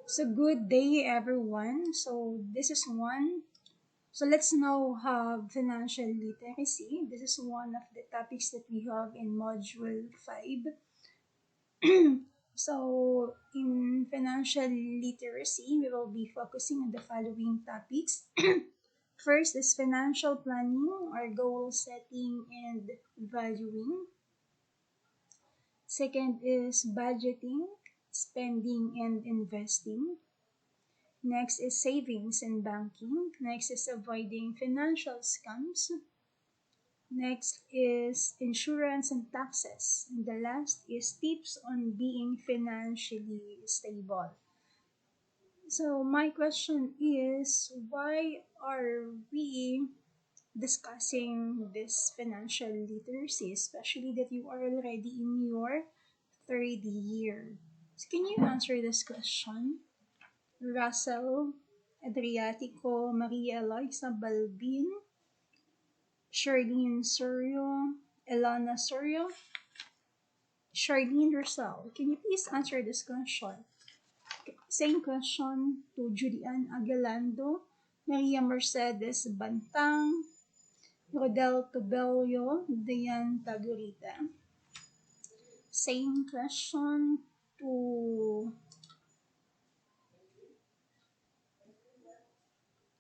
So good day everyone. This is one. So let's now have financial literacy. This is one of the topics that we have in module 5. So in financial literacy, we will be focusing on the following topics. First is financial planning or goal setting and valuing. Second is budgeting, spending and investing. Next is savings and banking. Next is avoiding financial scams. Next is insurance and taxes. And the last is tips on being financially stable. So my question is, why are we discussing this financial literacy, especially that you are already in your third year? So can you answer this question? Russell, Adriatico, Maria Eloisa Balbin, Charlene Sorio, Elana Sorio, Charlene Russell. Can you please answer this question? Same question to Julian Aguilando, Maria Mercedes Bantang, Rodel Tobelio, Diane Tagurita. Same question to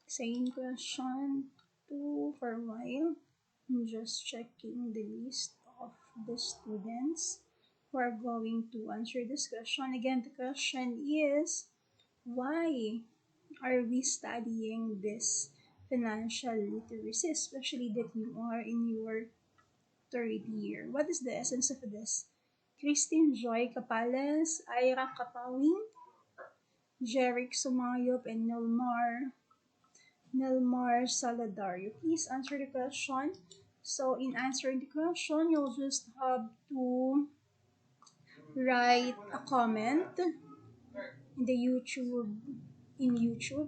Same question for a while. I'm just checking the list of the students who are going to answer this question. Again, the question is, why are we studying this financial literacy, especially that you are in your third year? What is the essence of this? Christine Joy Capales, Ira Kapawing, Jeric Sumayop, and Nilmar Saladario. Please answer the question. So in answering the question, you'll just have to write a comment in the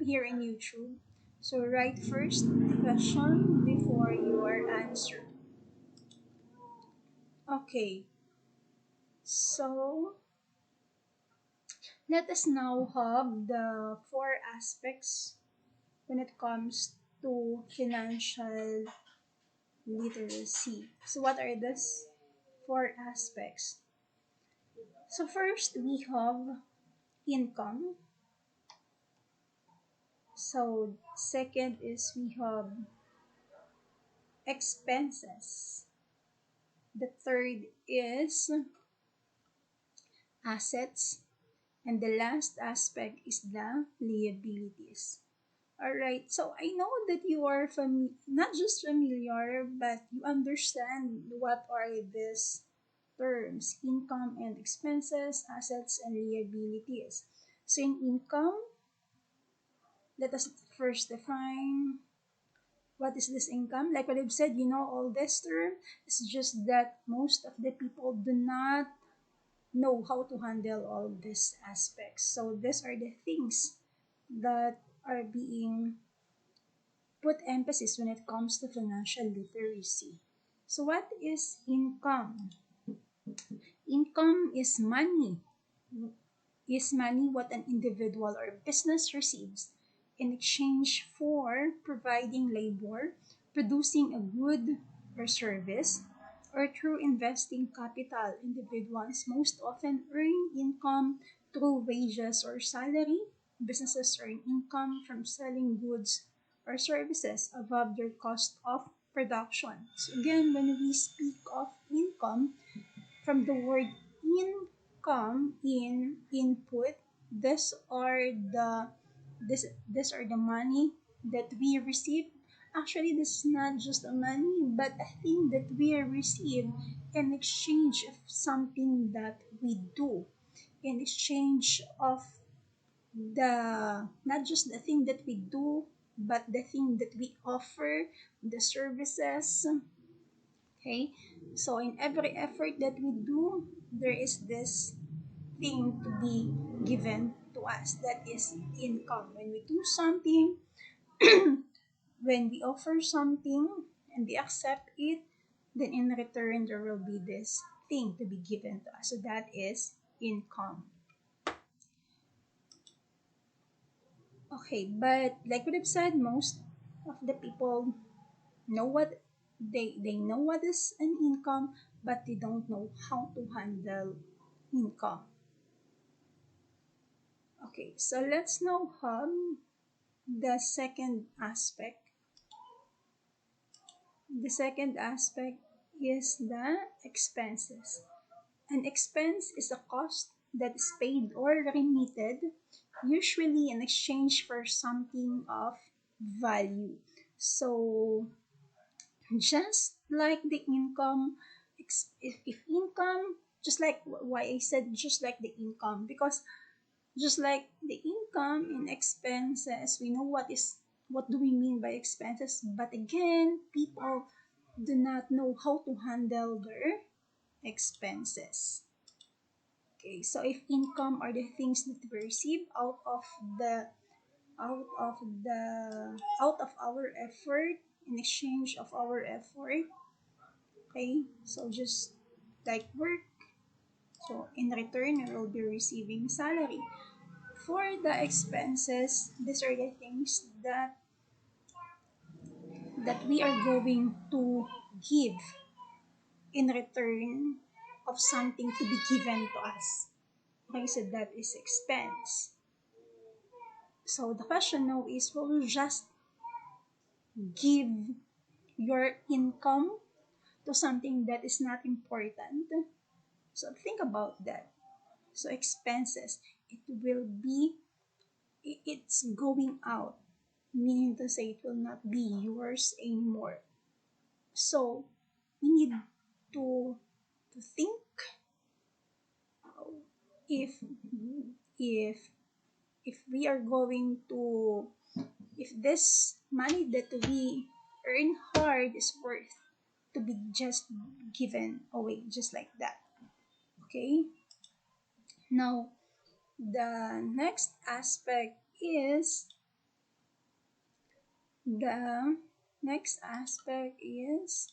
here in YouTube. So write first the question before your answer. Okay. So let us now have the four aspects when it comes to financial literacy. So what are these four aspects? So first we have income. So second is we have expenses. The third is assets. And the last aspect is the liabilities. Alright, so I know that you are not just familiar, but you understand what are these terms: income and expenses, assets and liabilities. So in income, let us first define what is this income. Like what I've said, you know all this term. It's just that most of the people do not know how to handle all these aspects. So these are the things that are being put emphasis when it comes to financial literacy. So what is income? Income is money. Is money what an individual or business receives in exchange for providing labor, producing a good or service, or through investing capital? Individuals most often earn income through wages or salary. Businesses earn income from selling goods or services above their cost of production. So again, when we speak of income, from the word income, in input, these are the these are the money that we receive. Actually, this is not just a money, but a thing that we receive in exchange of something that we do, in exchange of the not just the thing that we do, but the thing that we offer, the services. Okay, so in every effort that we do, there is this thing to be given to us, that is income. When we do something, when we offer something and we accept it, then in return there will be this thing to be given to us. So that is income. Okay, but like what I've said, most of the people know what they know what is an income, but they don't know how to handle income. Okay, so let's now have the second aspect. The second aspect is the expenses. An expense is a cost that is paid or remitted, usually in exchange for something of value. So, just like the income, if income, just like why I said just like the income, because just like the income in expenses, we know what do we mean by expenses, but again, people do not know how to handle their expenses. Okay, so if income are the things that we receive the out of the out of our effort, in exchange of our effort, okay, so just like work, so in return we will be receiving salary. For the expenses, these are the things that we are going to give in return of something to be given to us. Okay, so that is expense. So the question now is, will you just give your income to something that is not important? So think about that. So expenses, it will be, it's going out, meaning to say it will not be yours anymore. So we need to think if if if we are going to, if this money that we earn hard is worth to be just given away just like that. Okay, now the next aspect is the next aspect is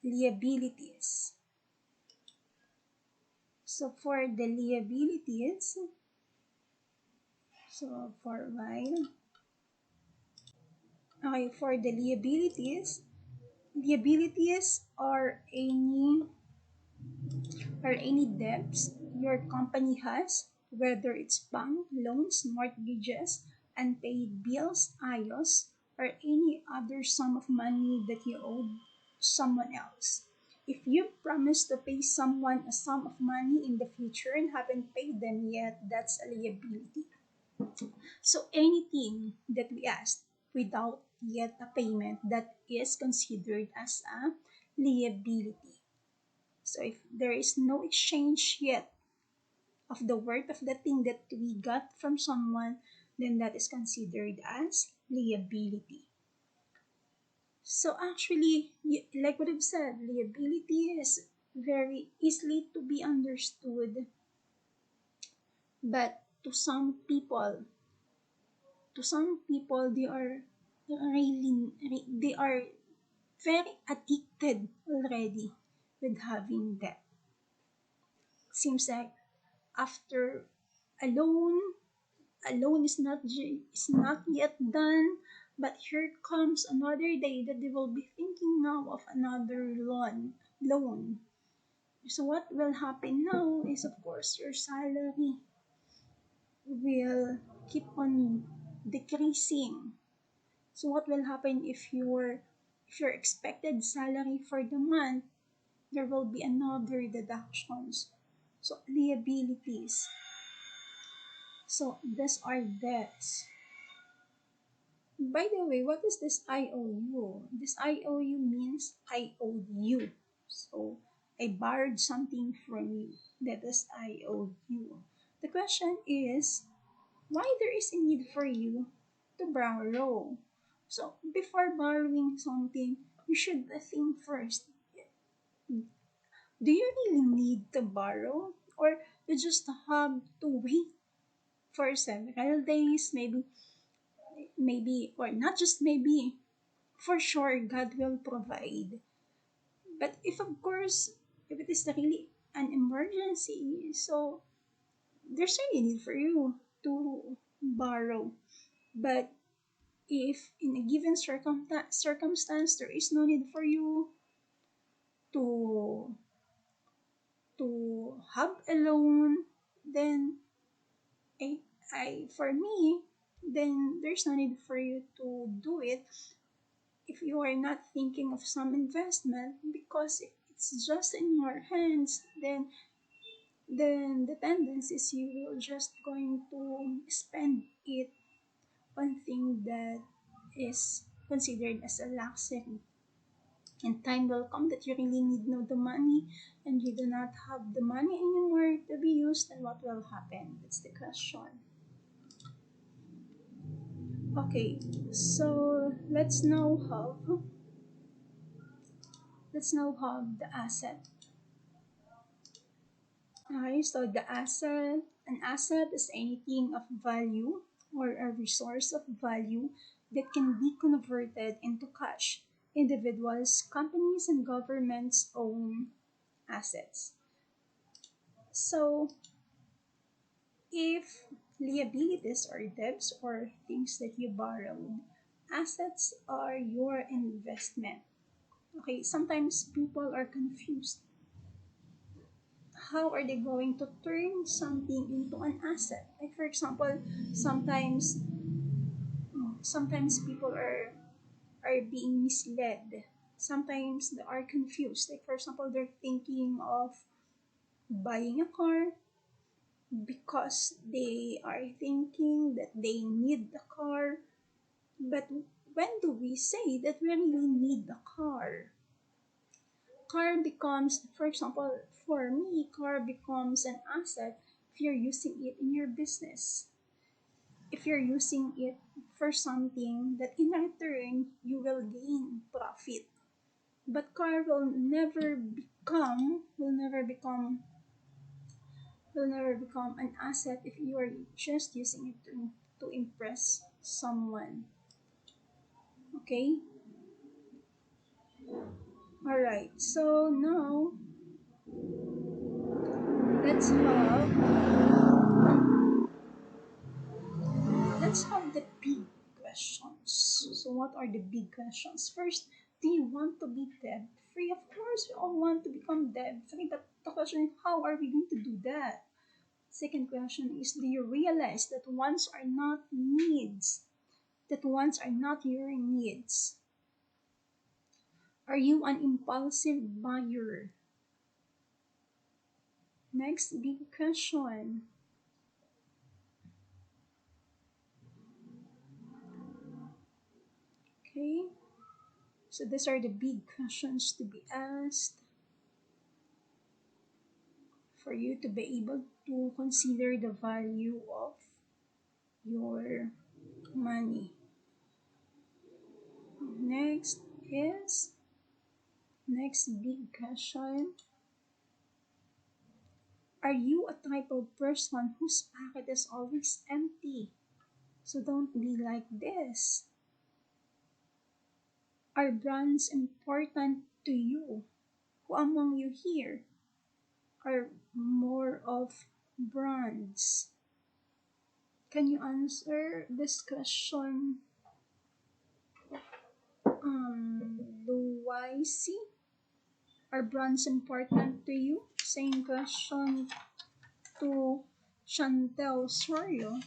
liabilities. So for the liabilities, so for a while, okay, for the liabilities are any debts your company has, whether it's bank loans, mortgages, unpaid bills, IOS, or any other sum of money that you owe someone else. If you promise to pay someone a sum of money in the future and haven't paid them yet, that's a liability. So anything that we ask without yet a payment, that is considered as a liability. So if there is no exchange yet of the worth of the thing that we got from someone, then that is considered as liability. So actually, like what I've said, liability is very easily to be understood, but to some people, really, they are very addicted already with having that. Seems like after a loan, is not yet done, but here comes another day that they will be thinking now of another loan. So what will happen now is, of course, your salary will keep on decreasing. So what will happen if your expected salary for the month, there will be another deductions. So liabilities. So these are debts. By the way, what is this IOU? This IOU means I owe you. So I borrowed something from you. That is IOU. The question is, why there is a need for you to borrow? So before borrowing something, you should think first. Do you really need to borrow? Or you just have to wait for several days, maybe, or not just maybe, for sure God will provide. But if of course, if it is really an emergency, so there's really need for you to borrow. But if in a given circumstance there is no need for you to have a loan, then for me, then there's no need for you to do it if you are not thinking of some investment, because if it's just in your hands, then the tendency is you will just going to spend it on thing that is considered as a luxury. And time will come that you really need no the money and you do not have the money anymore to be used, and what will happen? That's the question. Okay, so let's now have the asset. Okay, so an asset is anything of value or a resource of value that can be converted into cash. Individuals, companies, and governments own assets. So, if liabilities or debts or things that you borrowed, assets are your investment. Okay, sometimes people are confused. How are they going to turn something into an asset? Like for example, sometimes sometimes people are being misled. Sometimes they are confused. Like for example, they're thinking of buying a car because they are thinking that they need the car. But when do we say that we really need the car? Car becomes, for example, for me, car becomes an asset if you're using it in your business. If you're using it for something that in return you will gain profit. But car will never become an asset if you are just using it to impress someone. Okay? Alright, so now let's have let's have the big questions. So what are the big questions? First, do you want to be debt free? Of course, we all want to become debt free, but the question is how are we going to do that? Second question is, do you realize that wants are not needs? That wants are not your needs. Are you an impulsive buyer? Next big question. Okay, so these are the big questions to be asked for you to be able to consider the value of your money. Next is next big question. Are you a type of person whose pocket is always empty? So don't be like this. Are brands important to you? Who among you here are more of brands? Can you answer this question, Luisi? Are brands important to you? Same question to Chantel Sorio.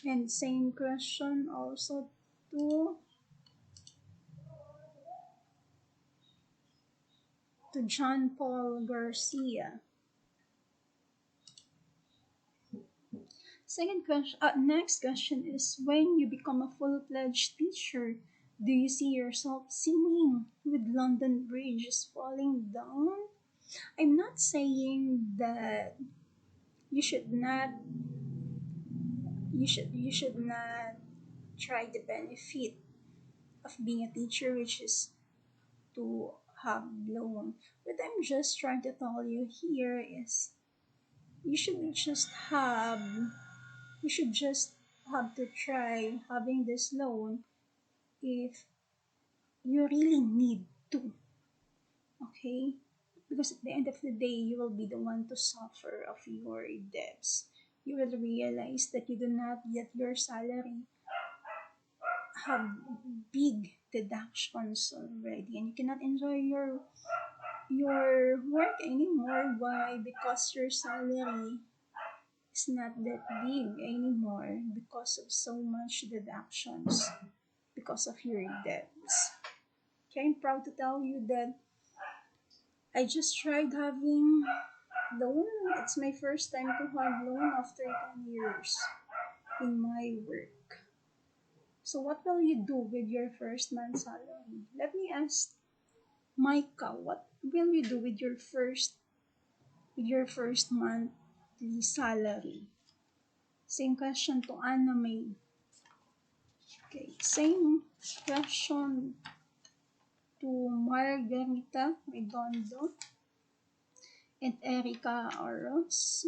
And same question also to John Paul Garcia. Next question is, when you become a full-fledged teacher, do you see yourself singing with London Bridge falling down? I'm not saying that you should not you should not try the benefit of being a teacher, which is to have loan. What I'm just trying to tell you here is you should just have you should just have to try having this loan if you really need to. Okay, because at the end of the day you will be the one to suffer of your debts. you will realize that you do not yet your salary have big deductions already, and you cannot enjoy your work anymore. Why? Because your salary is not that big anymore because of so much deductions because of your debts. Okay, I'm proud to tell you that I just tried having loan. It's my first time to have loan after 10 years in my work. So what will you do with your first month's salary? Let me ask Micah, what will you do with your first monthly salary? Same question to Anna May. Okay, same question to Margarita Redondo and Erica Oros.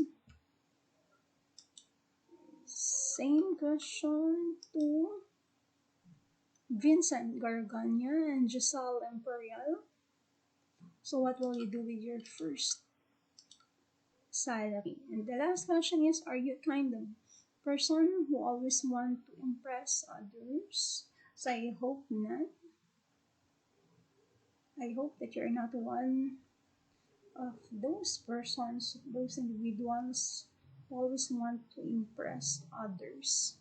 Same question to Vincent Gargania and Giselle Imperial. So what will you do with your first salary? And the last question is, are you kind of person who always want to impress others? So I hope not. I hope that you're not one of those persons, those individuals who always want to impress others.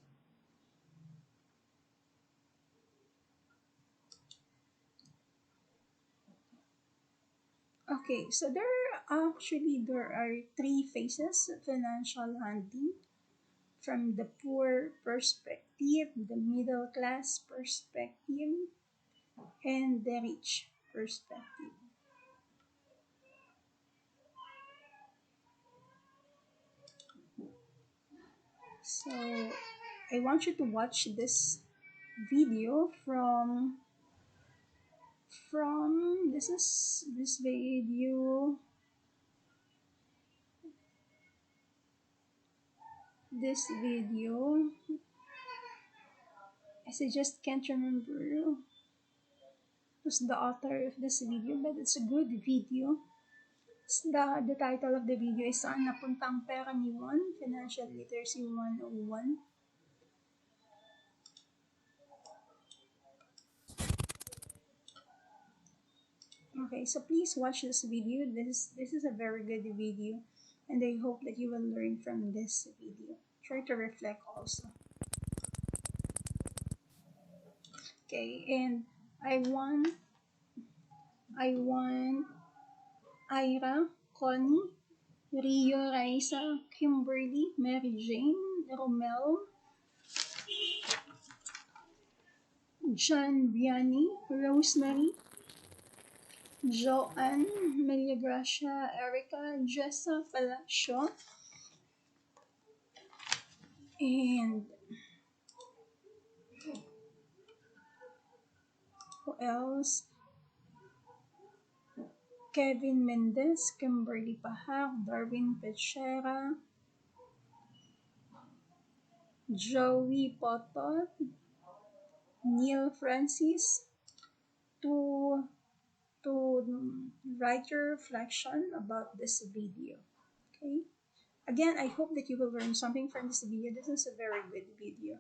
Okay, so there are three phases of financial handling: from the poor perspective, the middle class perspective, and the rich perspective. So I want you to watch this video from this video this video I just can't remember who's the author of this video, but it's a good video. The title of the video is Saan Napunta ang Pera ni Juan? Financial Literacy 101. Okay, so please watch this video. This is a very good video, and I hope that you will learn from this video. Try to reflect also. Okay, and I want Ira, Connie, Rio, Raisa, Kimberly, Mary Jane, Romel, John Vianney, Rosemary, Joanne, Melia Gracia, Erica, Jessa Palacio, and who else? Kevin Mendez, Kimberly Pahak, Darwin Pechera, Joey Potot, Neil Francis, to write your reflection about this video. Okay. Again, I hope that you will learn something from this video. This is a very good video.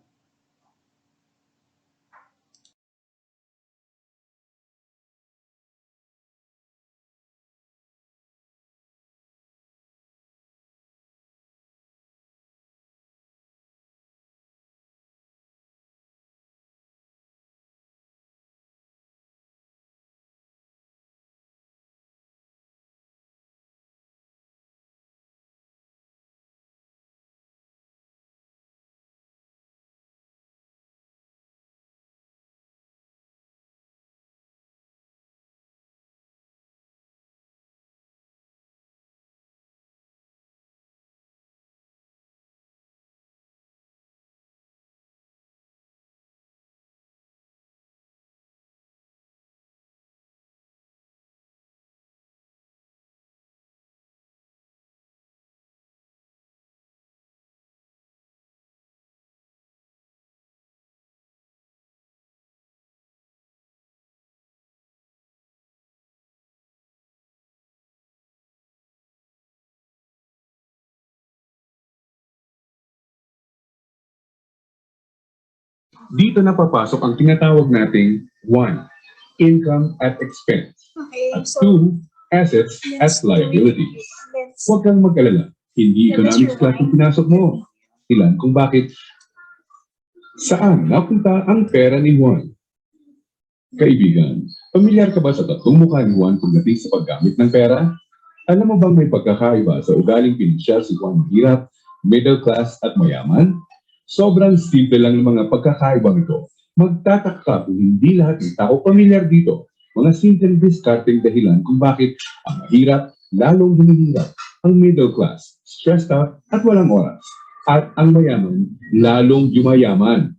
Dito na papasok ang tinatawag nating 1. Income at expense. Okay, At so 2. Assets at let's do it. liabilities. Let's Huwag kang mag-alala. Hindi let us economics class yung rewind pinasok the mo. video. Ilan kung bakit saan napunta ang pera ni Juan. Kaibigan, pamilyar ka ba sa tatlong mukha ni Juan pagdating sa paggamit ng pera? Alam mo bang may pagkakaiba sa ugaling pinansyal si Juan mahirap, middle class at mayaman? Sobrang simple lang ng mga pagkakaibang ito. Magtataka ka kung hindi lahat ng tao pamilyar dito. Mga simpleng discarding dahilan kung bakit ang mahirap lalong humihirap. Ang middle class, stressed out at walang oras. At ang mayaman, lalong yumayaman.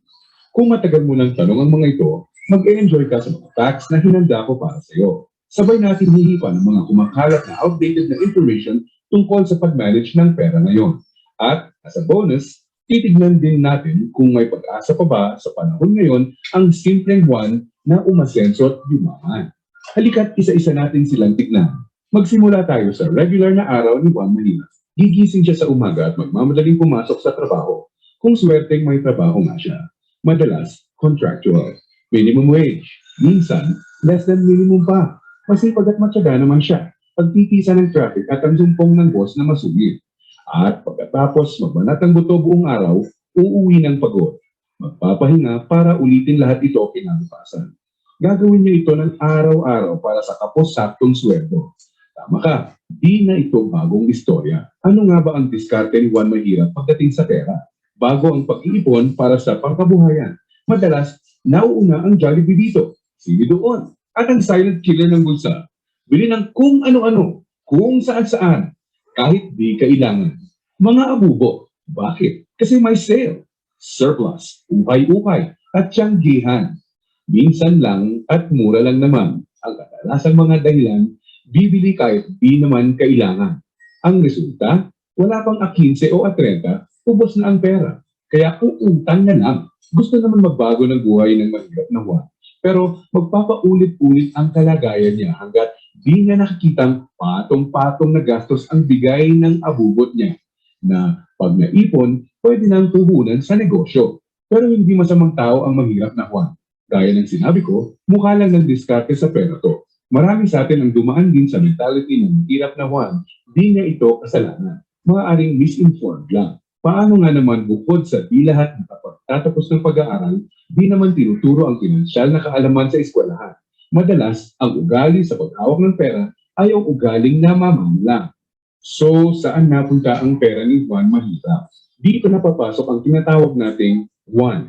Kung matagal mo nang tanong ang mga ito, mag-enjoy ka sa mga facts na hinanda ko para sa iyo. Sabay natin hihipan ng mga kumakalat na outdated na information tungkol sa pag-manage ng pera ngayon. At as a bonus, titignan din natin kung may pag-asa pa ba sa panahon ngayon ang simpleng Juan na umasenso at yumaman. Halika't isa-isa natin silang tignan. Magsimula tayo sa regular na araw ni Juan Manila. Gigising siya sa umaga at magmamadaling pumasok sa trabaho. Kung swerteng may trabaho nga siya. Madalas, contractual. Minimum wage. Minsan, less than minimum pa. Masipag at matyaga naman siya. Pagtitisa ng traffic at ang sumpong ng boss na masugid. At pagkatapos magbanat ang buto buong araw, uuwi ng pagod. Magpapahinga para ulitin lahat ito kinabukasan. Gagawin niya ito ng araw-araw para sa kapos-saktong sweldo. Tama ka, di na ito bagong istorya. Ano nga ba ang diskarte ni Juan Mahirap pagdating sa pera? Bago ang pag-iipon para sa pangkabuhayan. Madalas, nauuna ang Jollibee dito, sili doon, at ang silent killer ng bulsa. Bili ng kung ano-ano, kung saan-saan, kahit di kailangan. Mga abubo. Bakit? Kasi may sale, surplus, ukay-ukay, at tiyanggihan. Minsan lang at mura lang naman. Ang kadalasang mga dahilan, bibili kahit di naman kailangan. Ang resulta, wala pang A15 o A30, ubos na ang pera. Kaya uutang na lang. Gusto naman magbago ng buhay ng mahirap na Juan. Pero magpapaulit-ulit ang kalagayan niya hanggat di niya nakikitang patong-patong na gastos ang bigay ng abubot niya. Na pag naipon, pwede nang puhunan sa negosyo. Pero hindi masamang tao ang mahirap na Juan. Gaya ng sinabi ko, mukha lang ng diskarte sa pera to. Marami sa atin ang dumaan din sa mentality ng mahirap na Juan. Di niya ito kasalanan. Maaaring misinformed lang. Paano nga naman bukod sa di lahat ng tatapos ng pag-aaral, di naman tinuturo ang pinansyal na kaalaman sa eskwelahan. Madalas, ang ugali sa pag-hawak ng pera ay ang ugaling namaman lang. So, saan napunta ang pera ni Juan Mahirap? Dito na papasok ang tinatawag nating 1.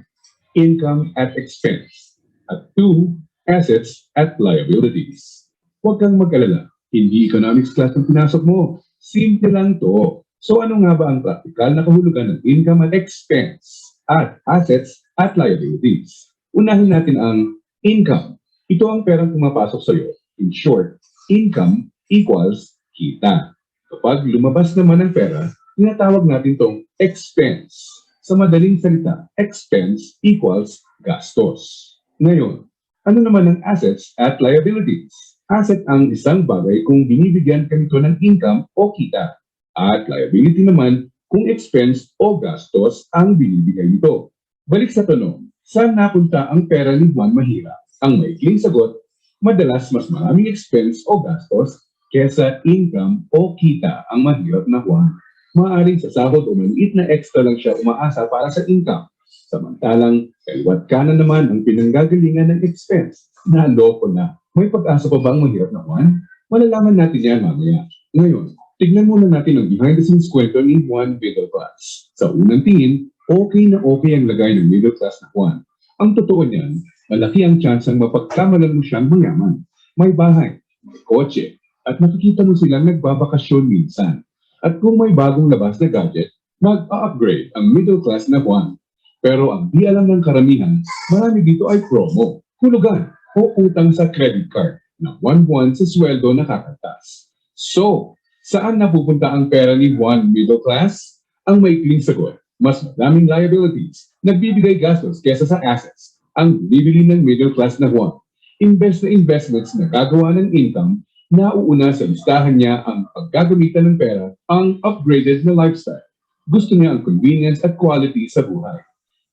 Income at expense. At 2. Assets at liabilities. Huwag kang mag-alala. Hindi economics class ang pinasok mo. Simple lang to. So ano nga ba ang practical na kahulugan ng income at expense at assets at liabilities? Unahin natin ang income. Ito ang perang pumapasok sa iyo. In short, income equals kita. Kapag lumabas naman ang pera, tinatawag natin itong expense. Sa madaling salita, expense equals gastos. Ngayon, ano naman ang assets at liabilities? Asset ang isang bagay kung binibigyan ka nito ng income o kita. At liability naman kung expense o gastos ang binibigay nito. Balik sa tanong, saan napunta ang pera ni Juan Mahirap? Ang maikling sagot, madalas mas maraming expense o gastos kesa income o kita ang mahirap na Juan. Maaaring sa sahod o maliit na extra lang siya umaasa para sa income. Samantalang kaliwat kanan naman ang pinanggagalingan ng expense. Naloko na. May pag-asa pa ba ang mahirap na Juan? Malalaman natin yan mamaya. Ngayon, tignan muna natin ang behind-the-scenes kwento ni Juan Middle Class. Sa unang tingin, okay na okay ang lagay ng middle class na Juan. Ang totoo niyan, malaki ang chance ang mapagkamalan mo siyang mayaman. May bahay, may kotse, at nakikita mo silang nagbabakasyon minsan. At kung may bagong labas na gadget, mag-upgrade ang middle class na Juan. Pero ang di alam ng karamihan, marami dito ay promo, hulugan, o utang sa credit card na buwan-buwan sa sweldo na kakaltas. So, saan napupunta ang pera ni Juan Middle Class? Ang maikling sagot, mas maraming liabilities, nagbibigay gastos kesa sa assets, ang bibili ng middle class na Juan. Invest na investments na gagawa ng income, nauuna sa listahan niya ang paggagamitan ng pera, ang upgraded na lifestyle. Gusto niya ang convenience at quality sa buhay.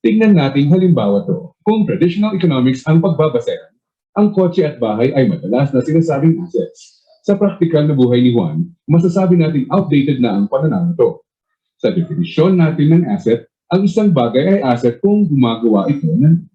Tingnan natin halimbawa to. Kung traditional economics ang pagbabasehan, ang kotse at bahay ay madalas na sinasabing assets. Sa praktikal na buhay ni Juan, masasabi nating outdated na ang pananaw nito. Sa definisyon natin ng asset, ang isang bagay ay asset kung gumagawa ito ng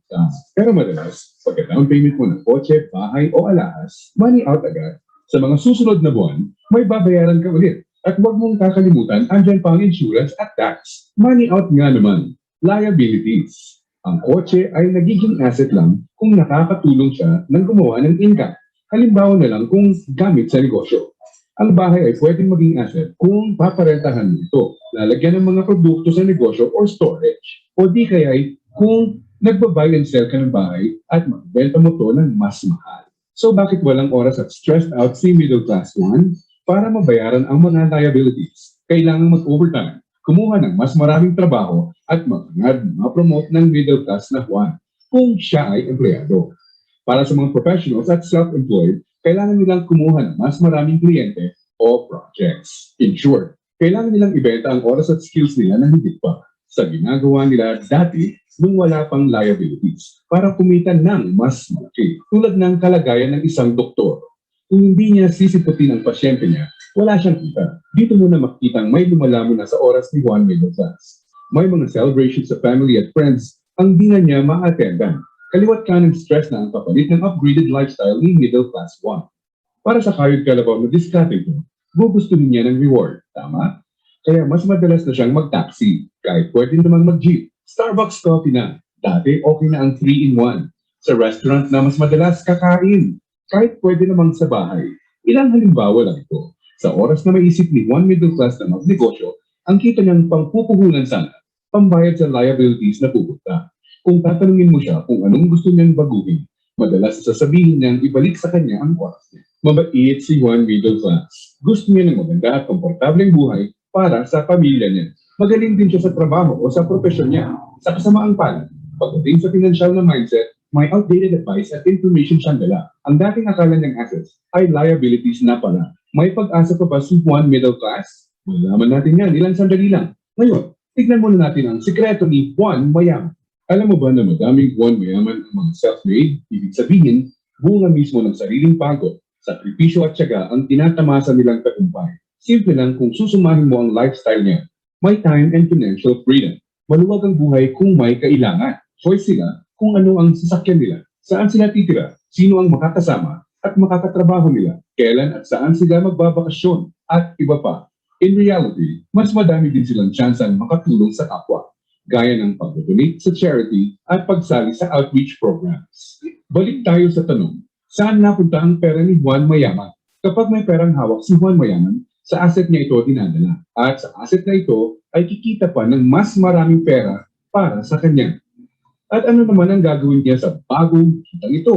pero madalas, pagka down payment mo ng kotse, bahay o alahas, money out agad. Sa mga susunod na buwan, may babayaran ka ulit. At huwag mong kakalimutan, andyan pa ang insurance at tax. Money out nga naman. Liabilities. Ang kotse ay nagiging asset lang kung nakakatulong siya ng gumawa ng income. Halimbawa na lang kung gamit sa negosyo. Ang bahay ay pwedeng maging asset kung paparentahan mo ito, lalagyan ng mga produkto sa negosyo or storage. O di kaya ay kung nagbabuy and sell ka ng bahay at magbenta mo to ng mas mahal. So bakit walang oras at stressed out si middle class one? Para mabayaran ang mga liabilities, kailangan mag-overtime, kumuha ng mas maraming trabaho at ma-promote ng middle class na Juan kung siya ay empleyado. Para sa mga professionals at self-employed, kailangan nilang kumuha ng mas maraming kliyente o projects. In short, kailangan nilang ibenta ang oras at skills nila ng higit pa sa ginagawa nila dati nung wala pang liabilities para kumita ng mas malaki. Tulad ng kalagayan ng isang doktor. Kung hindi niya sisiputin ang pasyente niya, wala siyang kita. Dito mo na makikitang may lumalamon na sa oras ni Juan middle class. May mga celebrations sa family at friends ang di na niya ma-attendan. Kaliwat ka ng stress na ang kapalit ng upgraded lifestyle ni middle class one. Para sa kayod kalabaw na diskarte ko, gugustuhin niya ng reward, tama? Kaya mas madalas na siyang mag-taxi, kahit pwede naman mag-jeep. Starbucks coffee na, dati okay na ang 3-in-1. Sa restaurant na mas madalas kakain, kahit pwede namang sa bahay. Ilang halimbawa lang ito. Sa oras na maisip ni one middle class na magnegosyo, ang kita niyang pangpupuhunan sana, pambayad sa liabilities na pupunta. Kung tatanungin mo siya kung anong gusto niyang baguhin, madalas sasabihin niyang ibalik sa kanya ang oras niya. Mabait si Juan middle class. Gusto niya ng maganda at komportableng buhay para sa pamilya niya. Magaling din siya sa trabaho o sa profesyon niya. Sa kasamaang palad, pagdating sa financial na mindset, may outdated advice at information siyang dala. Ang dating akala niyang assets ay liabilities na pala. May pag-asa pa ba si Juan middle class? Malaman natin yan, ilang sandali lang. Ngayon, tignan muna natin ang sikreto ni Juan Mayaman. Alam mo ba na madaming Juan Mayaman ang mga self-made? Ibig sabihin, bunga mismo ng sariling pagod, sakripisyo at tiyaga ang tinatamasa nilang tagumpay. Simple lang kung susumahin mo ang lifestyle niya. May time and financial freedom. Maluwag ang buhay kung may kailangan. Choice sila kung ano ang sasakyan nila, saan sila titira, sino ang makakasama at makakatrabaho nila, kailan at saan sila magbabakasyon, at iba pa. In reality, mas madami din silang tsansang makatulong sa kapwa, gaya ng pag-donate sa charity at pagsali sa outreach programs. Balik tayo sa tanong, saan napunta ang pera ni Juan Mayaman? Kapag may perang hawak si Juan Mayaman, sa asset niya ito dinadala. At sa asset na ito ay kikita pa ng mas maraming pera para sa kanya. At ano naman ang gagawin niya sa bagong kitang ito?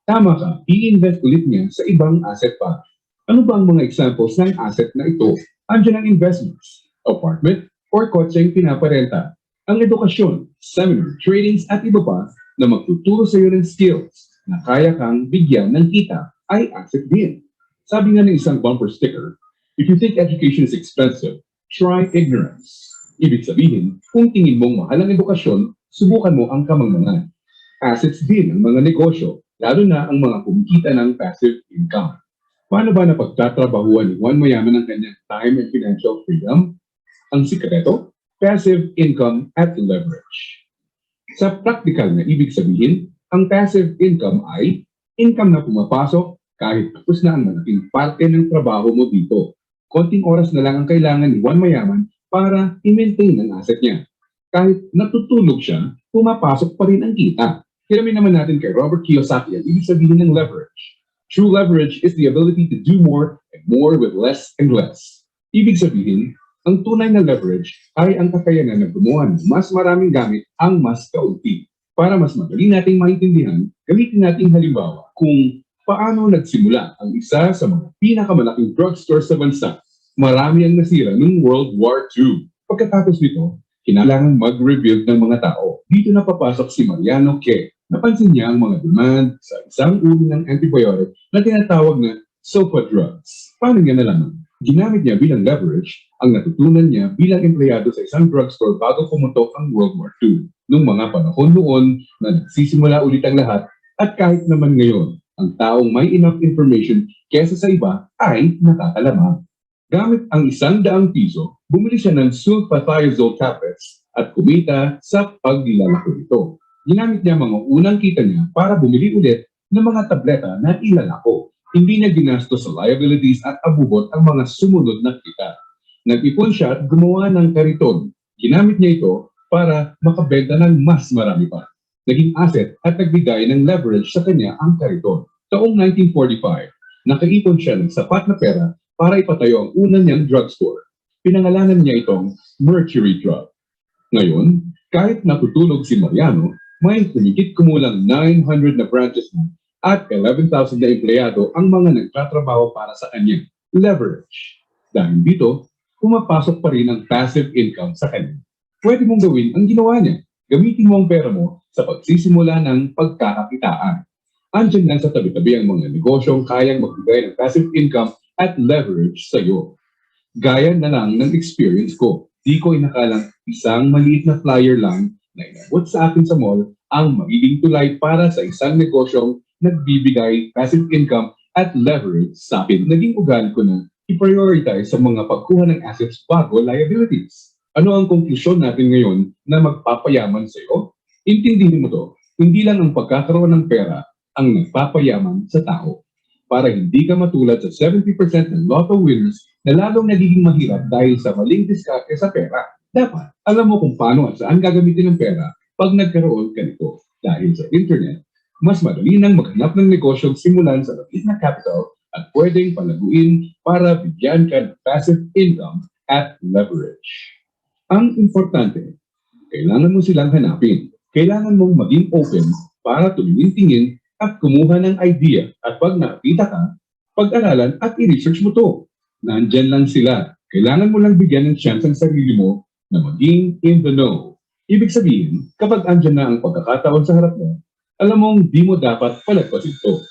Tama ka, i-invest ulit niya sa ibang asset pa. Ano ba ang mga examples ng asset na ito? Andiyan ang investments, apartment, or kotseng pinaparenta. Ang edukasyon, seminar, trainings at iba pa na magtuturo sa iyo ng skills na kaya kang bigyan ng kita ay asset din. Sabi nga ng isang bumper sticker, if you think education is expensive, try ignorance. Ibig sabihin, kung tingin mong mahal ang edukasyon, subukan mo ang kamangmangan. Assets din ang mga negosyo, lalo na ang mga kumikita ng passive income. Paano ba napagtatrabahuan ni Juan Mayaman ang kanyang time and financial freedom? Ang sikreto, passive income at leverage. Sa practical na ibig sabihin, ang passive income ay income na pumapasok kahit tapos na ang malaking parte ng trabaho mo dito. Konting oras na lang ang kailangan ni Juan Mayaman para i-maintain ang asset niya. Kahit natutulog siya, pumapasok pa rin ang kita. Hiramin naman natin kay Robert Kiyosaki ang ibig sabihin ng leverage. True leverage is the ability to do more and more with less and less. Ibig sabihin, ang tunay na leverage ay ang kakayanan na gumawa ng mas maraming gamit ang mas kaunti. Para mas madali nating maintindihan, gamitin nating halimbawa kung paano nagsimula ang isa sa mga pinakamalaking drugstore sa bansa. Marami ang nasira noong World War II. Pagkatapos nito, kinailangan mag-rebuild ng mga tao. Dito na papasok si Mariano K. Napansin niya ang mga demand sa isang uri ng antibiotic na tinatawag na sulfa drugs. Paano niya nalaman? Ginamit niya bilang leverage ang natutunan niya bilang empleyado sa isang drugstore bago pumutok ang World War II. Noong mga panahon noon na nagsisimula ulit ang lahat at kahit naman ngayon, ang taong may enough information kesa sa iba ay nakakalamang. Gamit ang 100 piso, bumili siya ng sulfathiazole tablets at kumita sa pagnilalako nito. Ginamit niya mga unang kita niya para bumili ulit ng mga tableta na ilalako. Hindi niya ginastos sa liabilities at abubot ang mga sumunod na kita. Nag-ipon siya at gumawa ng kariton. Ginamit niya ito para makabenta ng mas marami pa. Naging asset at nagbigay ng leverage sa kanya ang kariton. Taong 1945, nakaipon siya ng sapat na pera para ipatayo ang una niyang drugstore. Pinangalanan niya itong Mercury Drug. Ngayon, kahit natutulog si Mariano, may kumikit kumulang 900 na branches na at 11,000 na empleyado ang mga nagtatrabaho para sa kanya. Leverage. Dahil dito, pumapasok pa rin ang passive income sa kanya. Pwede mong gawin ang ginawa niya. Gamitin mo ang pera mo sa pagsisimula ng pagkakakitaan. Andiyan lang sa tabi-tabi ang mga negosyong kayang magbigay ng passive income at leverage sa iyo. Gaya na lang ng experience ko. Di ko inakalang isang maliit na flyer lang na inabot sa akin sa mall ang magiging tulay para sa isang negosyong nagbibigay passive income at leverage sa akin. Naging ugali ko na i-prioritize sa mga pagkuha ng assets bago liabilities. Ano ang konklusyon natin ngayon na magpapayaman sa iyo? Intindihin mo to, hindi lang ang pagkakaroon ng pera ang nagpapayaman sa tao para hindi ka matulad sa 70% ng lotto winners na lalong nagiging mahirap dahil sa maling diskarte sa pera. Dapat alam mo kung paano at saan gagamitin ang pera pag nagkaroon ka nito. Dahil sa internet, mas madali nang maghanap ng negosyong simulan sa maliit na capital at pwedeng palaguin para bigyan ka ng passive income at leverage. Ang importante, kailangan mo silang hanapin. Kailangan mong maging open para tumingin-tingin at kumuha ng idea. At pag nakita ka, pag-aralan at i-research mo to. Nandyan lang sila. Kailangan mo lang bigyan ng chance ang sarili mo na maging in the know. Ibig sabihin, kapag andyan na ang pagkakataon sa harap mo, alam mong di mo dapat palagpasin ito.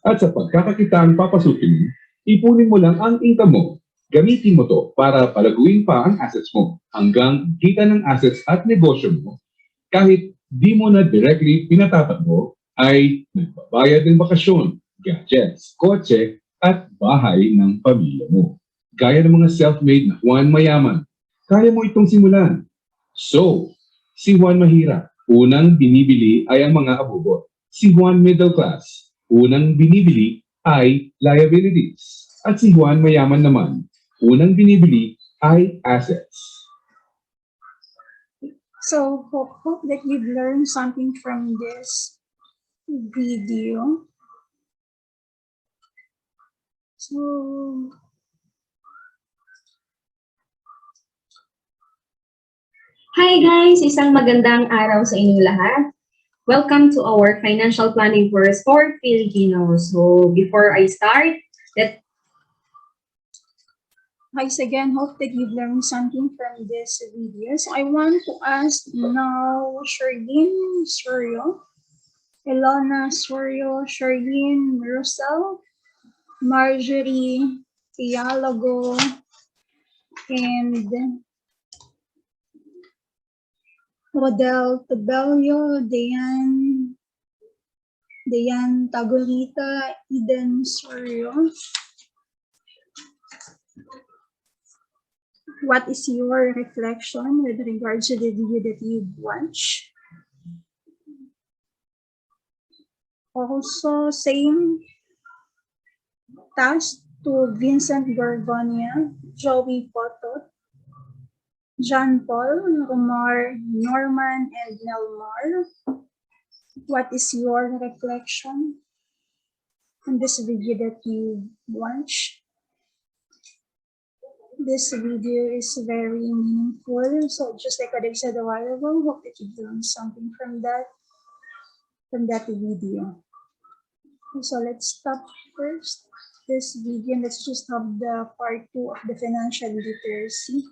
At sa pagkakakitaan papasukin mo, ipunin mo lang ang income mo. Gamitin mo to para palaguin pa ang assets mo hanggang kita ng assets at negosyo mo. Kahit di mo na directly pinatatakbo, ay nagbabayad ng bakasyon, gadgets, kotse, at bahay ng pamilya mo. Gaya ng mga self-made na Juan Mayaman, kaya mo itong simulan. So, si Juan Mahirap, unang binibili ay ang mga abubot. Si Juan Middle Class, unang binibili ay liabilities. At si Juan Mayaman naman, unang binibili ay assets. So, hope that you've learned something from this video. So, Hi guys! Isang magandang araw sa inyong lahat. Welcome to our financial planning course for Filipinos. So before I start, guys, again, hope that you've learned something from this video. So, I want to ask now Charlene Sorio, Elona Sorio, Charlene Rosal, Marjorie Tialago, and Rodel Tabelio, Dayan Tagolita, Eden Sorio. What is your reflection with regards to the video that you've watched? Also, same task to Vincent Gorgonia, Joey Potot, John Paul, Omar, Norman, and Nelmar. What is your reflection on this video that you watched? This video is very meaningful. So just like what I said a while ago, hope that you learned something from that video. So let's stop first this video and let's just have the part 2 of the financial literacy.